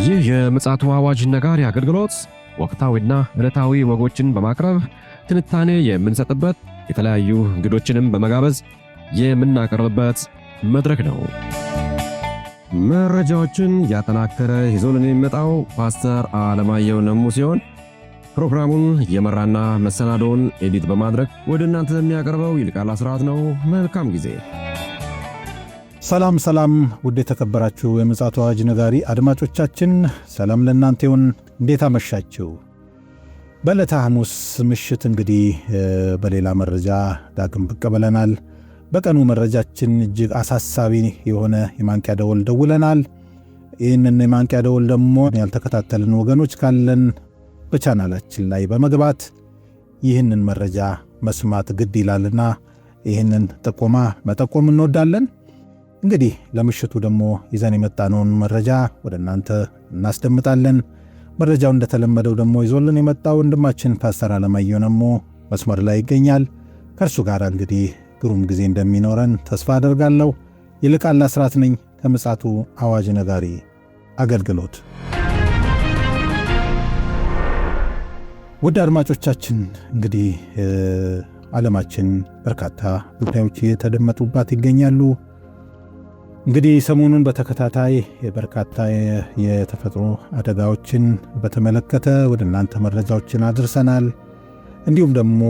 ይህ የምፅዓቱ አዋጅ ነጋሪ አገልግሎት ወቅታዊና ዕለታዊ ወጎችን በማቅረብ ትንታኔ የምንሰጥበት የተለያዩ እንግዶችንም በመጋበዝ የምናቀርብበት መድረክ ነው። መረጃዎችን ያጠናከረ ይዞልን የሚመጣው ፓስተር አለማየሁ ነሙ ሲሆን ፕሮግራሙን የመራና መሰናዶውን ኤዲት በማድረግ ወደ እናንተ የሚያቀርበው ይልቃል አስራት ነው። መልካም ጊዜ። ሰላም ሰላም፣ ውድ የተከበራችሁ የምፅዓቱ አዋጅ ነጋሪ አድማጮቻችን ሰላም ለእናንተ ይሁን። እንዴት አመሻችሁ? በዕለተ ሐሙስ ምሽት እንግዲህ በሌላ መረጃ ዳግም ብቅ ብለናል። በቀኑ መረጃችን እጅግ አሳሳቢ የሆነ የማንቂያ ደወል ደውለናል። ይህንን የማንቂያ ደወል ደግሞ ያልተከታተልን ወገኖች ካለን በቻናላችን ላይ በመግባት ይህንን መረጃ መስማት ግድ ይላልና ይህንን ጥቆማ መጠቆም እንወዳለን። እንግዲህ ለምሽቱ ደግሞ ይዘን የመጣነውን መረጃ ወደ እናንተ እናስደምጣለን። መረጃው እንደተለመደው ደግሞ ይዞልን የመጣው ወንድማችን ፓስተር አለማየሁ ነሙ መስመር ላይ ይገኛል። ከእርሱ ጋር እንግዲህ ግሩም ጊዜ እንደሚኖረን ተስፋ አደርጋለሁ። ይልቃል አስራት ነኝ ከምፅዓቱ አዋጅ ነጋሪ አገልግሎት። ውድ አድማጮቻችን እንግዲህ ዓለማችን በርካታ ጉዳዮች የተደመጡባት ይገኛሉ። እንግዲህ ሰሞኑን በተከታታይ በርካታ የተፈጥሮ አደጋዎችን በተመለከተ ወደ እናንተ መረጃዎችን አድርሰናል። እንዲሁም ደግሞ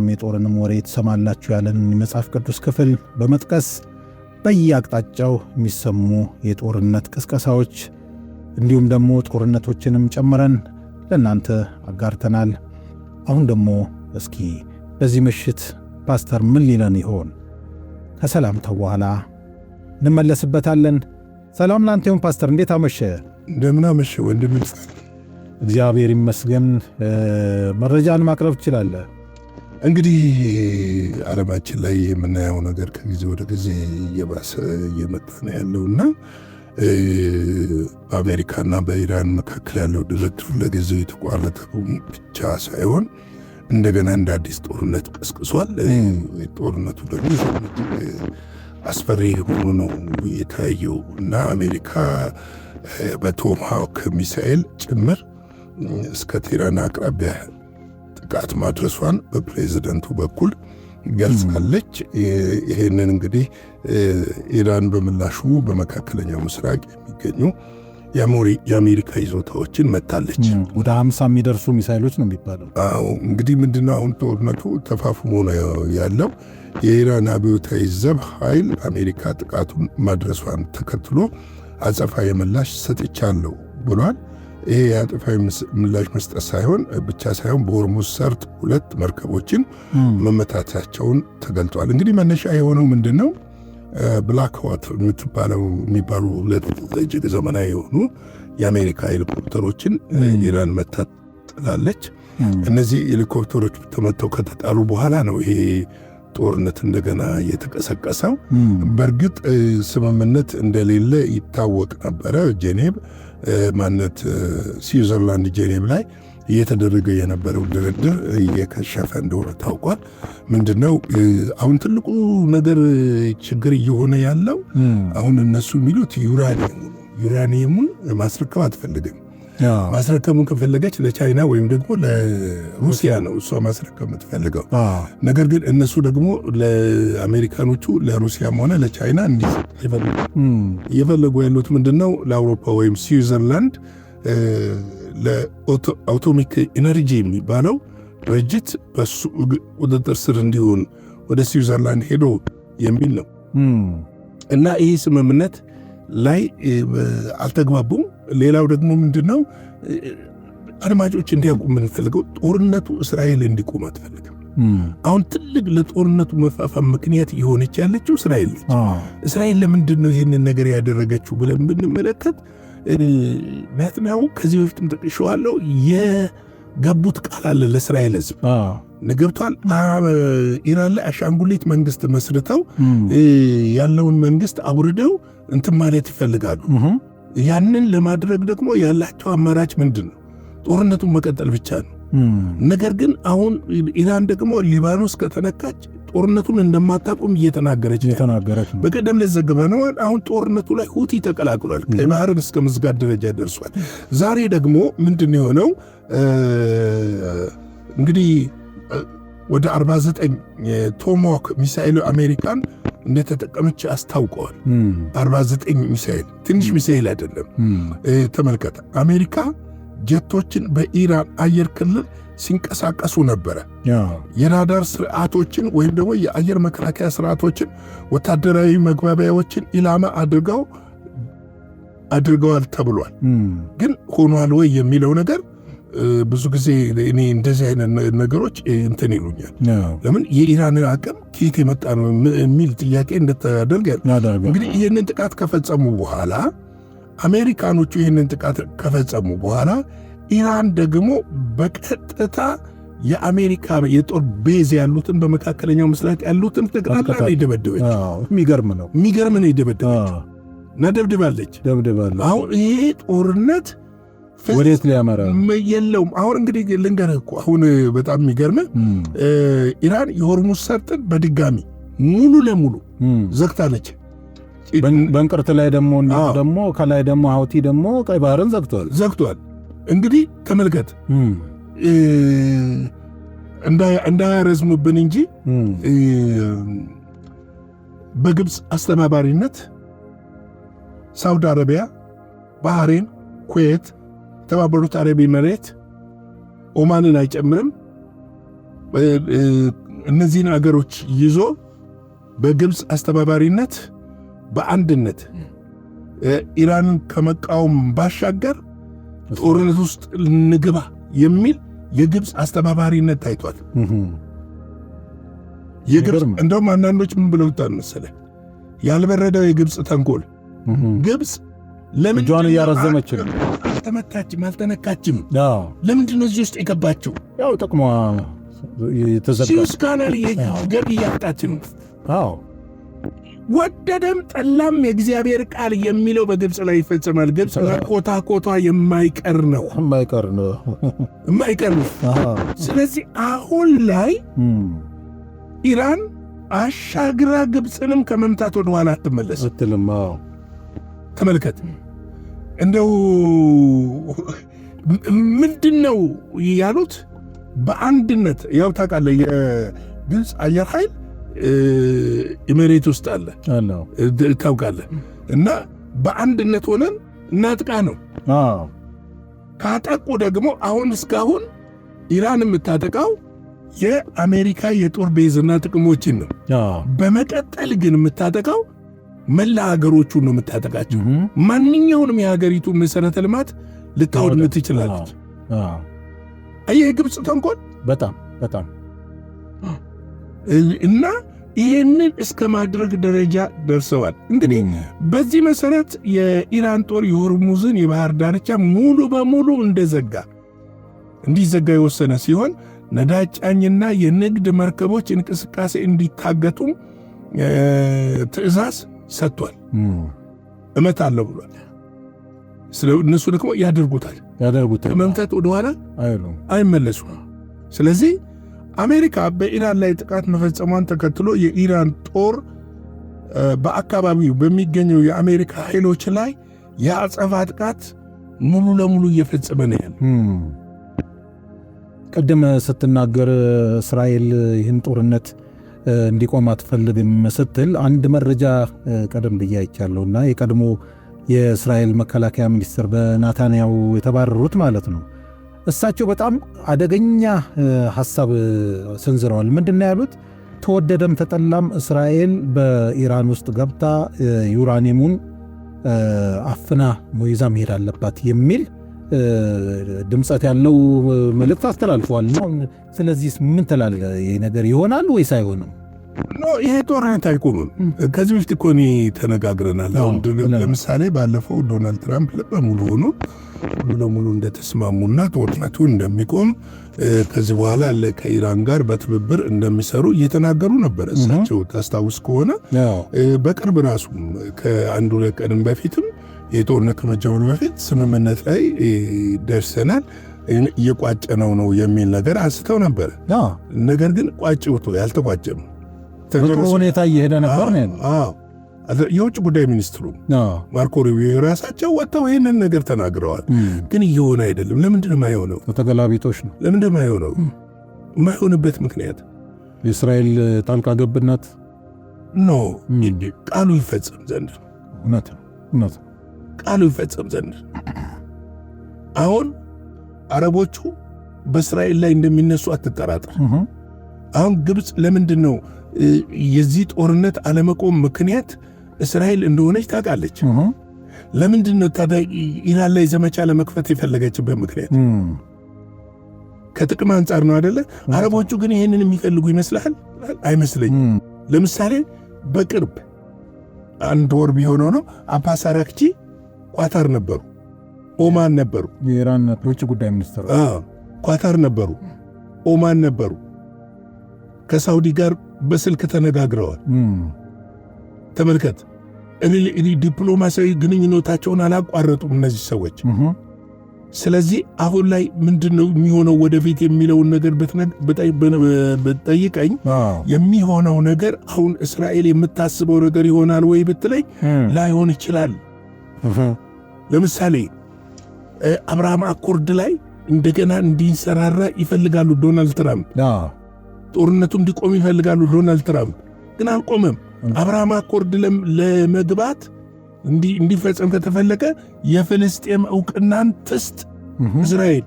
የጦርንም ወሬ ትሰማላችሁ ያለንን የመጽሐፍ ቅዱስ ክፍል በመጥቀስ በየአቅጣጫው የሚሰሙ የጦርነት ቅስቀሳዎች እንዲሁም ደግሞ ጦርነቶችንም ጨምረን ለእናንተ አጋርተናል። አሁን ደግሞ እስኪ በዚህ ምሽት ፓስተር ምን ሊለን ይሆን? ከሰላምታው በኋላ እንመለስበታለን። ሰላም ላንተ ይሁን ፓስተር፣ እንዴት አመሸ? እንደምን አመሸ ወንድም። እግዚአብሔር ይመስገን። መረጃን ማቅረብ ትችላለህ። እንግዲህ ዓለማችን ላይ የምናየው ነገር ከጊዜ ወደ ጊዜ እየባሰ እየመጣ ነው ያለውና በአሜሪካና በኢራን መካከል ያለው ድርድር ለጊዜው የተቋረጠ ብቻ ሳይሆን እንደገና እንደ አዲስ ጦርነት ቀስቅሷል። ጦርነቱ ደግሞ አስፈሪ ሆኖ ነው የታየው እና አሜሪካ በቶማሃውክ ሚሳኤል ጭምር እስከ ቴህራን አቅራቢያ ጥቃት ማድረሷን በፕሬዝደንቱ በኩል ገልጻለች። ይህንን እንግዲህ ኢራን በምላሹ በመካከለኛው ምስራቅ የሚገኙ የአሜሪካ ይዞታዎችን መታለች። ወደ 50 የሚደርሱ ሚሳይሎች ነው የሚባለው። አዎ እንግዲህ ምንድነው አሁን ጦርነቱ ተፋፍሞ ነው ያለው። የኢራን አብዮታዊ ዘብ ኃይል አሜሪካ ጥቃቱን ማድረሷን ተከትሎ አጸፋዊ ምላሽ ሰጥቻለሁ ብሏል። ይሄ የአጸፋዊ ምላሽ መስጠት ብቻ ሳይሆን በሆርሙዝ ሰርጥ 2 መርከቦችን መመታታቸውን ተገልጧል። እንግዲህ መነሻ የሆነው ምንድነው? ብላክ ሆት የሚባሉ 2 እጅግ ዘመናዊ የሆኑ የአሜሪካ ሄሊኮፕተሮችን ኢራን መታጥላለች። እነዚህ ሄሊኮፕተሮች ተመተው ከተጣሉ በኋላ ነው ይሄ ጦርነት እንደገና የተቀሰቀሰው። በእርግጥ ስምምነት እንደሌለ ይታወቅ ነበረ። ጄኔቭ ስዊዘርላንድ ጄኔቭ ላይ እየተደረገ የነበረው ድርድር እየከሸፈ እንደሆነ ታውቋል። ምንድነው አሁን ትልቁ ነገር ችግር እየሆነ ያለው አሁን እነሱ የሚሉት ዩራኒየሙን ማስረከብ አትፈልግም። ማስረከሙን ከፈለገች ለቻይና ወይም ደግሞ ለሩሲያ ነው እሷ ማስረከብ የምትፈልገው። ነገር ግን እነሱ ደግሞ ለአሜሪካኖቹ ለሩሲያም ሆነ ለቻይና እንዲህ እየፈለጉ ያሉት ምንድነው ለአውሮፓ ወይም ስዊዘርላንድ ለአቶሚክ ኢነርጂ የሚባለው ድርጅት በሱ ቁጥጥር ስር እንዲሆን ወደ ስዊዘርላንድ ሄዶ የሚል ነው እና ይህ ስምምነት ላይ አልተግባቡም። ሌላው ደግሞ ምንድነው አድማጮች እንዲያውቁ የምንፈልገው ጦርነቱ እስራኤል እንዲቆም አትፈልግም። አሁን ትልቅ ለጦርነቱ መፋፋም ምክንያት የሆነች ያለችው እስራኤል ነች። እስራኤል ለምንድነው ይህንን ነገር ያደረገችው ብለን ብንመለከት ኔታንያሁ ከዚህ በፊትም ጠቅሼዋለሁ የገቡት ቃል አለ ለእስራኤል ሕዝብ ገብቷል። ኢራን ላይ አሻንጉሊት መንግስት መስርተው ያለውን መንግስት አውርደው እንትን ማለት ይፈልጋሉ። ያንን ለማድረግ ደግሞ ያላቸው አማራጭ ምንድን ነው? ጦርነቱን መቀጠል ብቻ ነው። ነገር ግን አሁን ኢራን ደግሞ ሊባኖስ ከተነካች ጦርነቱን እንደማታቆም እየተናገረች ነው። በቀደም ለዘገበነው አሁን ጦርነቱ ላይ ሁቲ ተቀላቅሏል። ቀይ ባህርን እስከ መዝጋት ደረጃ ደርሷል። ዛሬ ደግሞ ምንድን የሆነው እንግዲህ ወደ 49 ቶማሃውክ ሚሳኤል አሜሪካን እንደተጠቀመች አስታውቀዋል። 49 ሚሳኤል ትንሽ ሚሳኤል አይደለም። ተመልከተ፣ አሜሪካ ጀቶችን በኢራን አየር ክልል ሲንቀሳቀሱ ነበረ። የራዳር ስርዓቶችን ወይም ደግሞ የአየር መከላከያ ስርዓቶችን፣ ወታደራዊ መግባቢያዎችን ኢላማ አድርገዋል ተብሏል። ግን ሆኗል ወይ የሚለው ነገር ብዙ ጊዜ እኔ እንደዚህ አይነት ነገሮች እንትን ይሉኛል። ለምን የኢራን አቅም ከየት የመጣ ነው የሚል ጥያቄ እንደተደርገ እንግዲህ ይህንን ጥቃት ከፈጸሙ በኋላ አሜሪካኖቹ ይህንን ጥቃት ከፈጸሙ በኋላ ኢራን ደግሞ በቀጥታ የአሜሪካ የጦር ቤዝ ያሉትን በመካከለኛው ምስራቅ ያሉትን ጠቅላላ ይደበደበች። የሚገርም ነው ይደበደበች እና ደብድባለች። አሁን ይሄ ጦርነት ወዴት ሊያመራ የለውም። አሁን እንግዲህ ልንገርህ እኮ አሁን በጣም የሚገርምህ ኢራን የሆርሙዝ ሰርጥን በድጋሚ ሙሉ ለሙሉ ዘግታለች። በእንቅርት ላይ ደግሞ ከላይ ደግሞ ሀውቲ ደግሞ ቀይ ባህርን ዘግቷል። እንግዲህ ተመልከት፣ እንዳያረዝሙብን እንጂ በግብፅ አስተባባሪነት ሳውዲ አረቢያ፣ ባህሬን፣ ኩዌት፣ የተባበሩት አረብ ኤሚሬት፣ ኦማንን አይጨምርም። እነዚህን አገሮች ይዞ በግብፅ አስተባባሪነት በአንድነት ኢራንን ከመቃወም ባሻገር ጦርነት ውስጥ ልንግባ የሚል የግብፅ አስተባባሪነት ታይቷል። የግብፅ እንደውም አንዳንዶች ምን ብለውታል መሰለህ? ያልበረደው የግብፅ ተንኮል ግብፅ ለምን እጇን እያረዘመች ነው? አልተመታችም፣ አልተነካችም። ለምንድን ነው እዚህ ውስጥ የገባችው? ያው ጥቅሟ የተዘጋ ሲዩስ ካናል ገቢ እያጣች ነው። ወደደም ጠላም የእግዚአብሔር ቃል የሚለው በግብፅ ላይ ይፈጸማል። ግብፅ ኮታ የማይቀር ነው። ስለዚህ አሁን ላይ ኢራን አሻግራ ግብፅንም ከመምታት ወደ ኋላ አትመለስም። ተመልከት፣ እንደው ምንድን ነው ያሉት? በአንድነት ያው ታውቃለህ፣ የግብፅ አየር ኃይል ኤሚሬት ውስጥ አለ ታውቃለህ። እና በአንድነት ሆነን እናጥቃ ነው። ካጠቁ ደግሞ አሁን እስካሁን ኢራን የምታጠቃው የአሜሪካ የጦር ቤዝና ጥቅሞችን ነው። በመቀጠል ግን የምታጠቃው መላ ሀገሮቹን ነው የምታጠቃቸው። ማንኛውንም የሀገሪቱ መሰረተ ልማት ልታወድም ትችላለች። አየህ የግብፅ ተንኮል በጣም እና ይህንን እስከ ማድረግ ደረጃ ደርሰዋል። እንግዲህ በዚህ መሰረት የኢራን ጦር የሆርሙዝን የባህር ዳርቻ ሙሉ በሙሉ እንዲዘጋ የወሰነ ሲሆን ነዳጅ ጫኝና የንግድ መርከቦች እንቅስቃሴ እንዲታገቱም ትዕዛዝ ሰጥቷል። እመታለሁ ብሏል። እነሱ ደግሞ ያደርጉታል። ከመምታት ወደኋላ አይመለሱም። ስለዚህ አሜሪካ በኢራን ላይ ጥቃት መፈጸሟን ተከትሎ የኢራን ጦር በአካባቢው በሚገኘው የአሜሪካ ኃይሎች ላይ የአጸፋ ጥቃት ሙሉ ለሙሉ እየፈጸመ ነው ያለ። ቅድም ስትናገር እስራኤል ይህን ጦርነት እንዲቆም አትፈልግም ስትል አንድ መረጃ ቀደም ብዬ አይቻለሁና የቀድሞ የእስራኤል መከላከያ ሚኒስትር በናታንያሁ የተባረሩት ማለት ነው። እሳቸው በጣም አደገኛ ሐሳብ ሰንዝረዋል። ምንድነው ያሉት? ተወደደም ተጠላም እስራኤል በኢራን ውስጥ ገብታ ዩራኒየሙን አፍና ይዛ መሄድ አለባት የሚል ድምጸት ያለው መልእክት አስተላልፈዋል። ስለዚህ ምን ትላለህ? ይሄ ነገር ይሆናል ወይስ አይሆንም? ይሄ ጦርነት አይቆምም። ከዚህ በፊት እኮ እኔ ተነጋግረናል። አሁን ለምሳሌ ባለፈው ዶናልድ ትራምፕ ሙሉ ለሙሉ እንደተስማሙና ጦርነቱ እንደሚቆም ከዚህ በኋላ ከኢራን ጋር በትብብር እንደሚሰሩ እየተናገሩ ነበር። እሳቸው ታስታውስ ከሆነ በቅርብ ራሱ ከአንድ ሁለት ቀንም በፊትም የጦርነት ከመጀመሩ በፊት ስምምነት ላይ ደርሰናል እየቋጨነው ነው የሚል ነገር አንስተው ነበር። ነገር ግን ቋጭውቶ ያልተቋጨም በጥሩ ሁኔታ እየሄደ ነበር ነው። የውጭ ጉዳይ ሚኒስትሩ ማርኮ ሩቢዮ ራሳቸው ወጥተው ይህንን ነገር ተናግረዋል። ግን እየሆነ አይደለም። ለምንድን የማይሆነው? ተገላቢጦሽ ነው። ለምንድን የማይሆነው? የማይሆንበት ምክንያት የእስራኤል ጣልቃ ገብነት ኖ ቃሉ ይፈጸም ዘንድ ነው። እውነት ቃሉ ይፈጸም ዘንድ። አሁን አረቦቹ በእስራኤል ላይ እንደሚነሱ አትጠራጠር። አሁን ግብፅ ለምንድን ነው የዚህ ጦርነት አለመቆም ምክንያት እስራኤል እንደሆነች ታውቃለች። ለምንድን ነው ታዲያ ኢራን ላይ ዘመቻ ለመክፈት የፈለገችበት ምክንያት? ከጥቅም አንጻር ነው አይደለ? አረቦቹ ግን ይህንን የሚፈልጉ ይመስልሃል? አይመስለኝም። ለምሳሌ በቅርብ አንድ ወር ቢሆነው ነው አባስ አራግቺ ኳታር ነበሩ፣ ኦማን ነበሩ። የኢራን ውጭ ጉዳይ ሚኒስትር ኳታር ነበሩ፣ ኦማን ነበሩ። ከሳውዲ ጋር በስልክ ተነጋግረዋል። ተመልከት። ዲፕሎማሲያዊ ግንኙነታቸውን አላቋረጡም እነዚህ ሰዎች። ስለዚህ አሁን ላይ ምንድነው የሚሆነው ወደፊት የሚለውን ነገር በጠይቀኝ የሚሆነው ነገር አሁን እስራኤል የምታስበው ነገር ይሆናል ወይ ብትለኝ ላይሆን ይችላል። ለምሳሌ አብርሃም አኮርድ ላይ እንደገና እንዲንሰራራ ይፈልጋሉ ዶናልድ ትራምፕ። ጦርነቱ እንዲቆም ይፈልጋሉ ዶናልድ ትራምፕ። ግን አልቆመም። አብርሃም አኮርድ ለመግባት እንዲፈጸም ከተፈለገ የፍልስጤም ዕውቅናን ትስጥ እስራኤል፣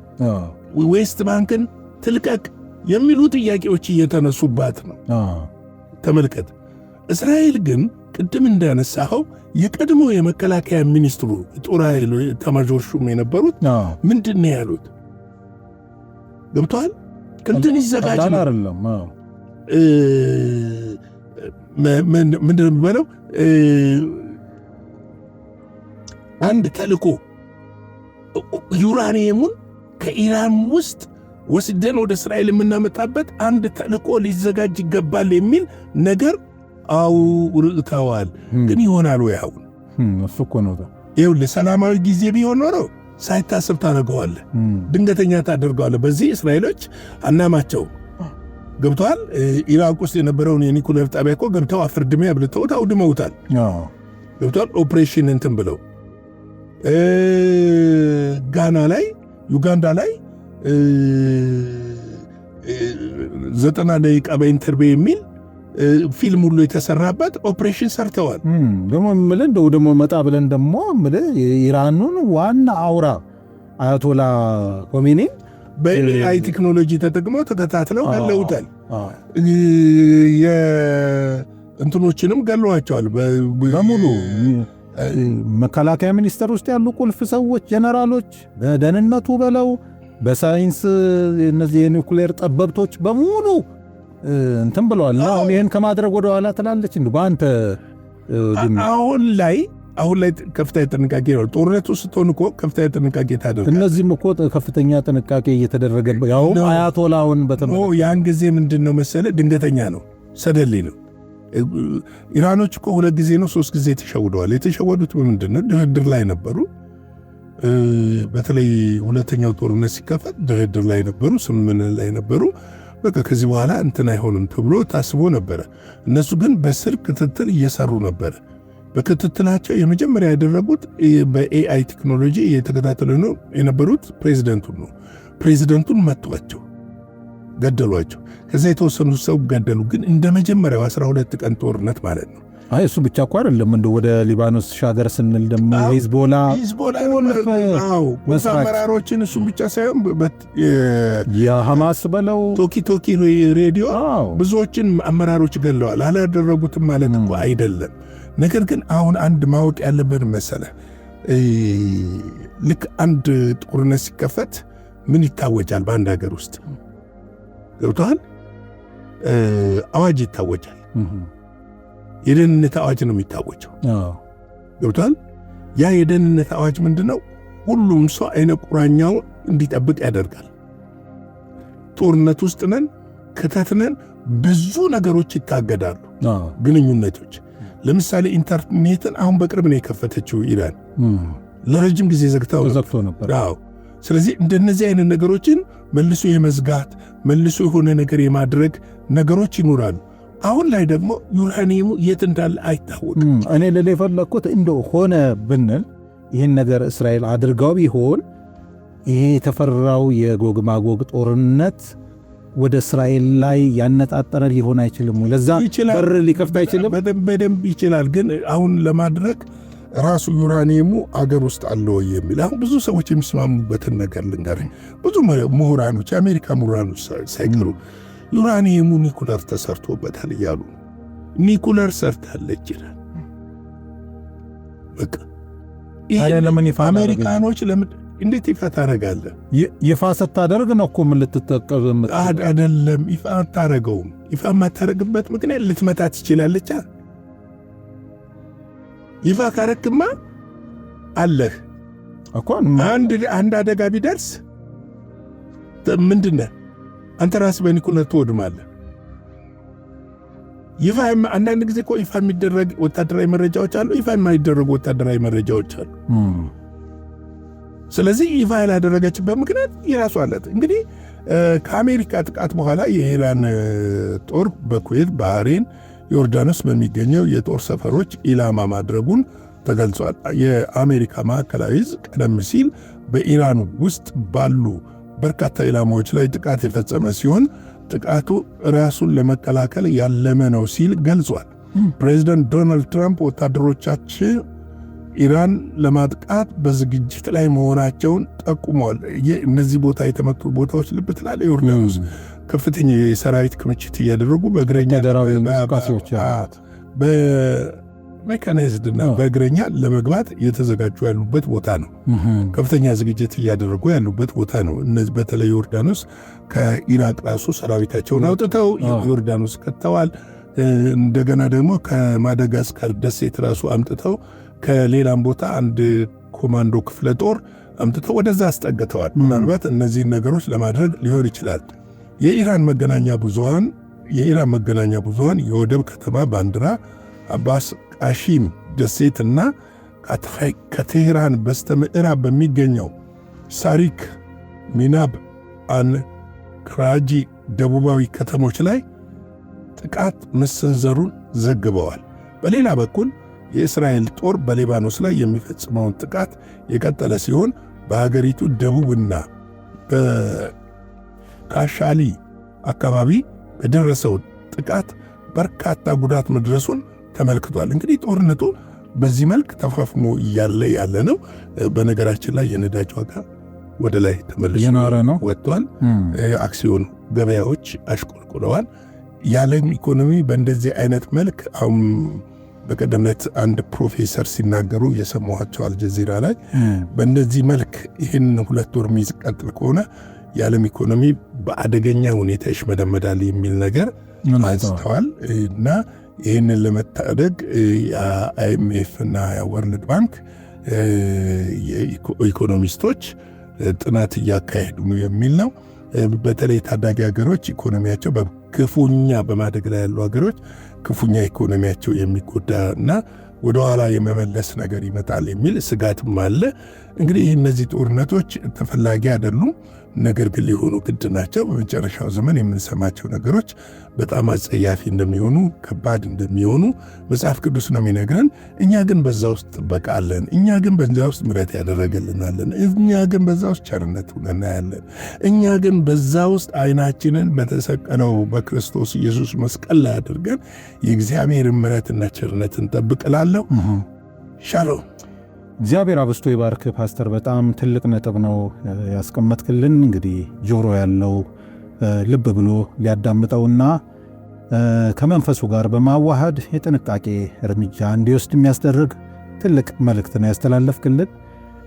ዌስት ባንክን ትልቀቅ የሚሉ ጥያቄዎች እየተነሱባት ነው። ተመልከት። እስራኤል ግን ቅድም እንዳነሳኸው የቀድሞ የመከላከያ ሚኒስትሩ ጦር ኃይል ኤታማዦር ሹም የነበሩት ምንድን ነው ያሉት? ገብቶሃል? እንትን ይዘጋጅ አይደለም ምንድን የሚባለው አንድ ተልኮ ዩራኒየሙን ከኢራን ውስጥ ወስደን ወደ እስራኤል የምናመጣበት አንድ ተልኮ ሊዘጋጅ ይገባል የሚል ነገር አውርተዋል። ግን ይሆናል ወይ? አሁን እሱ እኮ ነው። ይኸውልህ ሰላማዊ ጊዜ ቢሆን ኖሮ ሳይታሰብ ታደርገዋለህ፣ ድንገተኛ ታደርገዋለህ። በዚህ እስራኤሎች አናማቸው ገብተዋል። ኢራቅ ውስጥ የነበረውን የኒኩሌር ጣቢያ እኮ ገብተው አፍርድሜ አብልተውት አውድመውታል። ገብተዋል። ኦፕሬሽን እንትን ብለው ጋና ላይ ዩጋንዳ ላይ 90 ደቂቃ በኢንተርቪው የሚል ፊልም ሁሉ የተሰራበት ኦፕሬሽን ሰርተዋል። ደግሞ ምልን ደግሞ መጣ ብለን ደግሞ ምልን የኢራኑን ዋና አውራ አያቶላ ኮሜኒ በኤአይ ቴክኖሎጂ ተጠቅመው ተከታትለው ገለውታል። የእንትኖችንም ገለዋቸዋል በሙሉ። መከላከያ ሚኒስቴር ውስጥ ያሉ ቁልፍ ሰዎች፣ ጀነራሎች፣ በደህንነቱ በለው በሳይንስ እነዚህ የኒውክሌር ጠበብቶች በሙሉ እንትን ብለዋል። አሁን ይህን ከማድረግ ወደ ኋላ ትላለች። እንዴ በአንተ አሁን ላይ ከፍተኛ ጥንቃቄ ነው። ጦርነቱ ስትሆን እኮ ከፍተኛ ጥንቃቄ ታደርጋለህ። እነዚህም እኮ ከፍተኛ ጥንቃቄ እየተደረገ ያው አያቶላውን ያን ጊዜ ምንድን ነው መሰለ ድንገተኛ ነው፣ ሰደሌ ነው። ኢራኖች እኮ 2 ጊዜ ነው 3 ጊዜ ተሸውደዋል። የተሸወዱት በምንድን ነው? ድርድር ላይ ነበሩ። በተለይ ሁለተኛው ጦርነት ሲከፈት ድርድር ላይ ነበሩ፣ ስምምነት ላይ ነበሩ። በቃ ከዚህ በኋላ እንትን አይሆንም ተብሎ ታስቦ ነበረ። እነሱ ግን በስር ክትትል እየሰሩ ነበረ። በክትትላቸው የመጀመሪያ ያደረጉት በኤአይ ቴክኖሎጂ እየተከታተሉ ነው የነበሩት ፕሬዚደንቱን ነው። ፕሬዚደንቱን መቷቸው፣ ገደሏቸው። ከዛ የተወሰኑ ሰው ገደሉ። ግን እንደ መጀመሪያው 12 ቀን ጦርነት ማለት ነው። እሱ ብቻ እኮ አይደለም። እንደ ወደ ሊባኖስ ሻገር ስንል ደግሞ ሂዝቦላ አመራሮችን እሱ ብቻ ሳይሆን የሐማስ በለው ቶኪ ሬዲዮ ብዙዎችን አመራሮች ገለዋል። አላደረጉትም ማለት እኮ አይደለም። ነገር ግን አሁን አንድ ማወቅ ያለብን መሰለ፣ ልክ አንድ ጦርነት ሲከፈት ምን ይታወጃል? በአንድ ሀገር ውስጥ ገብቶሃል? አዋጅ ይታወጃል። የደህንነት አዋጅ ነው የሚታወጀው። ገብቶሃል? ያ የደህንነት አዋጅ ምንድነው? ሁሉም ሰው አይነ ቁራኛው እንዲጠብቅ ያደርጋል። ጦርነት ውስጥ ነን፣ ክተት ነን፣ ብዙ ነገሮች ይታገዳሉ። ግንኙነቶች ለምሳሌ ኢንተርኔትን አሁን በቅርብ ነው የከፈተችው ኢራን። ለረጅም ጊዜ ዘግተው ነበር። ስለዚህ እንደነዚህ አይነት ነገሮችን መልሶ የመዝጋት መልሶ የሆነ ነገር የማድረግ ነገሮች ይኖራሉ። አሁን ላይ ደግሞ ዩራኒየሙ የት እንዳለ አይታወቅም። እኔ ልል የፈለግኩት እንደው ሆነ ብንል ይህን ነገር እስራኤል አድርጋው ቢሆን ይሄ የተፈራው የጎግ ማጎግ ጦርነት ወደ እስራኤል ላይ ያነጣጠረ ሊሆን አይችልም። ለዛ በር ሊከፍት አይችልም። በደንብ ይችላል። ግን አሁን ለማድረግ ራሱ ዩራኒየሙ አገር ውስጥ አለ ወይ የሚል አሁን ብዙ ሰዎች የሚስማሙበትን ነገር ልንገርህ። ብዙ ምሁራኖች፣ የአሜሪካ ምሁራኖች ሳይቀሩ ዩራኒየሙ ኒኩለር ተሰርቶበታል እያሉ ኒኩለር ሰርታለች ይላል። በቃ አሜሪካኖች ለምን እንዴት ይፋ ታደርጋለህ? ይፋ ስታደርግ ነው እኮ ምን ልትጠቀም አይደለም። ይፋ አታደርገውም። ይፋ የማታደርግበት ምክንያት ልትመታ ትችላለች። ይፋ ካረክማ አለህ እኮ አንድ አደጋ ቢደርስ ምንድነው አንተ ራስህ በኒኩለር ትወድማለህ። ይፋ አንዳንድ ጊዜ እኮ ይፋ የሚደረግ ወታደራዊ መረጃዎች አሉ፣ ይፋ የማይደረጉ ወታደራዊ መረጃዎች አሉ። ስለዚህ ይፋ ያላደረገችበት ምክንያት የራሱ አለት። እንግዲህ ከአሜሪካ ጥቃት በኋላ የኢራን ጦር በኩዌት፣ ባህሬን፣ ዮርዳኖስ በሚገኘው የጦር ሰፈሮች ኢላማ ማድረጉን ተገልጿል። የአሜሪካ ማዕከላዊ ዕዝ ቀደም ሲል በኢራን ውስጥ ባሉ በርካታ ኢላማዎች ላይ ጥቃት የፈጸመ ሲሆን ጥቃቱ ራሱን ለመከላከል ያለመ ነው ሲል ገልጿል። ፕሬዚደንት ዶናልድ ትራምፕ ወታደሮቻችን ኢራን ለማጥቃት በዝግጅት ላይ መሆናቸውን ጠቁመዋል። እነዚህ ቦታ የተመቱ ቦታዎች ልብ ትላለህ። ዮርዳኖስ ከፍተኛ የሰራዊት ክምችት እያደረጉ በእግረኛ በሜካናይዝድና በእግረኛ ለመግባት እየተዘጋጁ ያሉበት ቦታ ነው። ከፍተኛ ዝግጅት እያደረጉ ያሉበት ቦታ ነው። እነዚህ በተለይ ዮርዳኖስ ከኢራቅ ራሱ ሰራዊታቸውን አውጥተው ዮርዳኖስ ከተዋል። እንደገና ደግሞ ከማዳጋስካር ደሴት ራሱ አምጥተው ከሌላም ቦታ አንድ ኮማንዶ ክፍለ ጦር አምጥተው ወደዛ አስጠግተዋል። ምናልባት እነዚህን ነገሮች ለማድረግ ሊሆን ይችላል። የኢራን መገናኛ ብዙሃን የወደብ ከተማ ባንዲራ አባስ ቃሺም ደሴትና ከቴህራን በስተምዕራብ በሚገኘው ሳሪክ፣ ሚናብ፣ አንክራጂ ደቡባዊ ከተሞች ላይ ጥቃት መሰንዘሩን ዘግበዋል። በሌላ በኩል የእስራኤል ጦር በሊባኖስ ላይ የሚፈጽመውን ጥቃት የቀጠለ ሲሆን በሀገሪቱ ደቡብና በካሻሊ አካባቢ በደረሰው ጥቃት በርካታ ጉዳት መድረሱን ተመልክቷል። እንግዲህ ጦርነቱ በዚህ መልክ ተፋፍሞ ያለ ነው። በነገራችን ላይ የነዳጅ ዋጋ ወደ ላይ ተመልሶ ወጥቷል። አክሲዮን ገበያዎች አሽቆልቁለዋል። የዓለም ኢኮኖሚ በእንደዚህ አይነት መልክ አሁን በቀደምነት አንድ ፕሮፌሰር ሲናገሩ የሰማኋቸው አልጀዚራ ላይ በእንደዚህ መልክ ይህን 2 ወር የሚቀጥል ከሆነ የዓለም ኢኮኖሚ በአደገኛ ሁኔታ ይሽመደመዳል የሚል ነገር አንስተዋል። እና ይህንን ለመታደግ የአይኤምኤፍ እና የወርልድ ባንክ ኢኮኖሚስቶች ጥናት እያካሄዱ ነው የሚል ነው። በተለይ ታዳጊ ሀገሮች ኢኮኖሚያቸው ክፉኛ በማደግ ላይ ያሉ ሀገሮች ክፉኛ ኢኮኖሚያቸው የሚጎዳ እና ወደኋላ የመመለስ ነገር ይመጣል የሚል ስጋትም አለ። እንግዲህ እነዚህ ጦርነቶች ተፈላጊ አይደሉም፣ ነገር ግን ሊሆኑ ግድ ናቸው። በመጨረሻው ዘመን የምንሰማቸው ነገሮች በጣም አጸያፊ እንደሚሆኑ፣ ከባድ እንደሚሆኑ መጽሐፍ ቅዱስ ነው የሚነግረን። እኛ ግን በዛ ውስጥ ጥበቃ አለን። እኛ ግን በዛ ውስጥ ምሕረት ያደረገልናለን። እኛ ግን በዛ ውስጥ ቸርነቱን እናያለን። እኛ ግን በዛ ውስጥ ዓይናችንን በተሰቀለው በክርስቶስ ኢየሱስ መስቀል ላይ አድርገን የእግዚአብሔርን ምሕረትና ቸርነትን እንጠብቅላለሁ። ሻሎም። እግዚአብሔር አብስቶ ይባርክ ፓስተር። በጣም ትልቅ ነጥብ ነው ያስቀመጥክልን። እንግዲህ ጆሮ ያለው ልብ ብሎ ሊያዳምጠውና ከመንፈሱ ጋር በማዋሃድ የጥንቃቄ እርምጃ እንዲወስድ የሚያስደርግ ትልቅ መልእክት ነው ያስተላለፍክልን።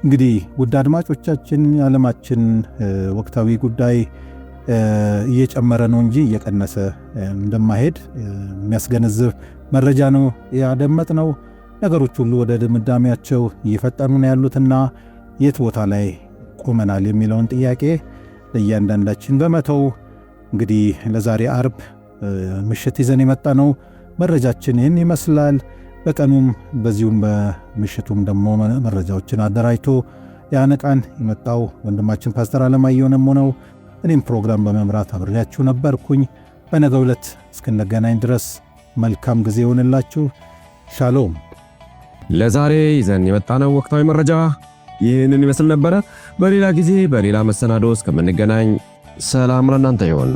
እንግዲህ ውድ አድማጮቻችን የዓለማችን ወቅታዊ ጉዳይ እየጨመረ ነው እንጂ እየቀነሰ እንደማይሄድ የሚያስገነዝብ መረጃ ነው ያደመጥነው። ነገሮች ሁሉ ወደ ድምዳሜያቸው እየፈጠኑ ነው ያሉትና የት ቦታ ላይ ቆመናል የሚለውን ጥያቄ ለእያንዳንዳችን በመተው እንግዲህ ለዛሬ አርብ ምሽት ይዘን የመጣ ነው መረጃችን ይህን ይመስላል። በቀኑም በዚሁም በምሽቱም ደግሞ መረጃዎችን አደራጅቶ ያነቃን የመጣው ወንድማችን ፓስተር አለማየሁ ነሞ ነው። እኔም ፕሮግራም በመምራት አብሬያችሁ ነበርኩኝ። በነገው ዕለት እስክንገናኝ ድረስ መልካም ጊዜ ይሆንላችሁ። ሻሎም። ለዛሬ ይዘን የመጣነው ወቅታዊ መረጃ ይህንን ይመስል ነበረ። በሌላ ጊዜ በሌላ መሰናዶ እስከምንገናኝ ሰላም ለእናንተ ይሁን።